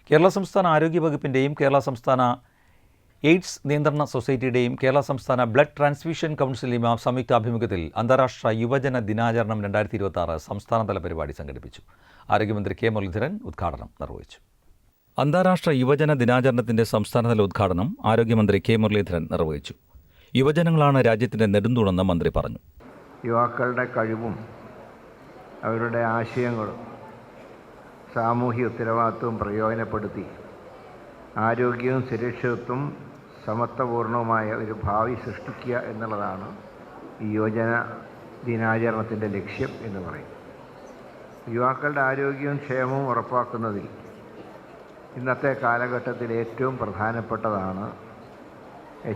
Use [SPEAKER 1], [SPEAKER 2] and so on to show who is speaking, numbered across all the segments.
[SPEAKER 1] കേരള സംസ്ഥാന ആരോഗ്യ വകുപ്പിൻ്റെയും കേരള സംസ്ഥാന എയ്ഡ്സ് നിയന്ത്രണ സൊസൈറ്റിയുടെയും കേരള സംസ്ഥാന ബ്ലഡ് ട്രാൻസ്ഫ്യൂഷൻ കൗൺസിലിന്റെയും സംയുക്താഭിമുഖ്യത്തിൽ അന്താരാഷ്ട്ര യുവജന ദിനാചരണം 2026 സംസ്ഥാനതല പരിപാടി സംഘടിപ്പിച്ചു. ആരോഗ്യമന്ത്രി കെ മുരളീധരൻ ഉദ്ഘാടനം നിർവഹിച്ചു. അന്താരാഷ്ട്ര യുവജന ദിനാചരണത്തിന്റെ സംസ്ഥാനതല ഉദ്ഘാടനം ആരോഗ്യമന്ത്രി കെ മുരളീധരൻ നിർവഹിച്ചു. യുവജനങ്ങളാണ് രാജ്യത്തിന്റെ നെടുന്തൂണെന്ന് മന്ത്രി പറഞ്ഞു.
[SPEAKER 2] യുവാക്കളുടെ കഴിവും അവരുടെ ആശയങ്ങളും സാമൂഹ്യ ഉത്തരവാദിത്വവും പ്രയോജനപ്പെടുത്തി ആരോഗ്യവും സുരക്ഷിതത്വവും സമത്വപൂർണവുമായ ഒരു ഭാവി സൃഷ്ടിക്കുക എന്നുള്ളതാണ് ഈ യുവജന ദിനാചരണത്തിൻ്റെ ലക്ഷ്യം എന്ന് പറയും. യുവാക്കളുടെ ആരോഗ്യവും ക്ഷേമവും ഉറപ്പാക്കുന്നതിൽ ഇന്നത്തെ കാലഘട്ടത്തിൽ ഏറ്റവും പ്രധാനപ്പെട്ടതാണ്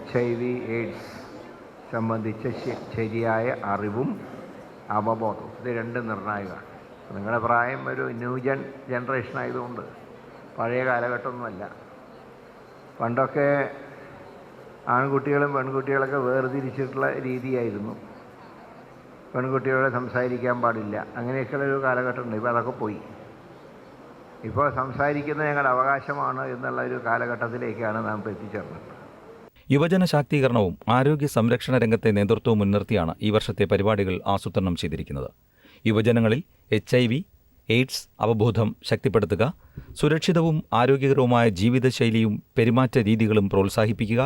[SPEAKER 2] HIV എയ്ഡ്സ് സംബന്ധിച്ച ശരിയായ അറിവും അവബോധവും. ഇത് രണ്ടും നിർണായകമാണ്. നിങ്ങളുടെ പ്രായം ഒരു ന്യൂ ജനറേഷൻ ആയതുകൊണ്ട് പഴയ കാലഘട്ടമൊന്നുമല്ല. പണ്ടൊക്കെ ആൺകുട്ടികളും പെൺകുട്ടികളൊക്കെ വേർതിരിച്ചിട്ടുള്ള രീതിയായിരുന്നു. പെൺകുട്ടികളെ സംസാരിക്കാൻ പാടില്ല, അങ്ങനെയൊക്കെയുള്ളൊരു കാലഘട്ടമുണ്ട്. ഇപ്പോൾ അതൊക്കെ പോയി. ഇപ്പോൾ സംസാരിക്കുന്നത് ഞങ്ങളുടെ അവകാശമാണ് എന്നുള്ള ഒരു കാലഘട്ടത്തിലേക്കാണ് നാം എത്തിച്ചേർന്നത്.
[SPEAKER 1] യുവജന ശാക്തീകരണവും ആരോഗ്യ സംരക്ഷണ രംഗത്തെ നേതൃത്വവും മുൻനിർത്തിയാണ് ഈ വർഷത്തെ പരിപാടികൾ ആസൂത്രണം ചെയ്തിരിക്കുന്നത്. യുവജനങ്ങളിൽ HIV, എയ്ഡ്സ് അവബോധം ശക്തിപ്പെടുത്തുക, സുരക്ഷിതവും ആരോഗ്യകരവുമായ ജീവിതശൈലിയും പെരുമാറ്റ രീതികളും പ്രോത്സാഹിപ്പിക്കുക,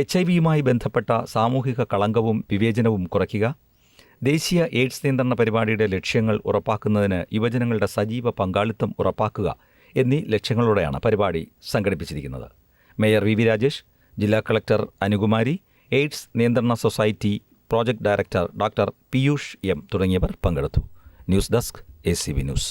[SPEAKER 1] HIV-യുമായി ബന്ധപ്പെട്ട സാമൂഹിക കളങ്കവും വിവേചനവും കുറയ്ക്കുക, ദേശീയ എയ്ഡ്സ് നിയന്ത്രണ പരിപാടിയുടെ ലക്ഷ്യങ്ങൾ ഉറപ്പാക്കുന്നതിന് യുവജനങ്ങളുടെ സജീവ പങ്കാളിത്തം ഉറപ്പാക്കുക എന്നീ ലക്ഷ്യങ്ങളോടെയാണ് പരിപാടി സംഘടിപ്പിച്ചിരിക്കുന്നത്. മേയർ വി രാജേഷ്, ജില്ലാ കളക്ടർ അനുകുമാരി, എയ്ഡ്സ് നിയന്ത്രണ society project director doctor Piyush M തുടങ്ങിയവർ പങ്കെടുത്തു. News desk ACV news.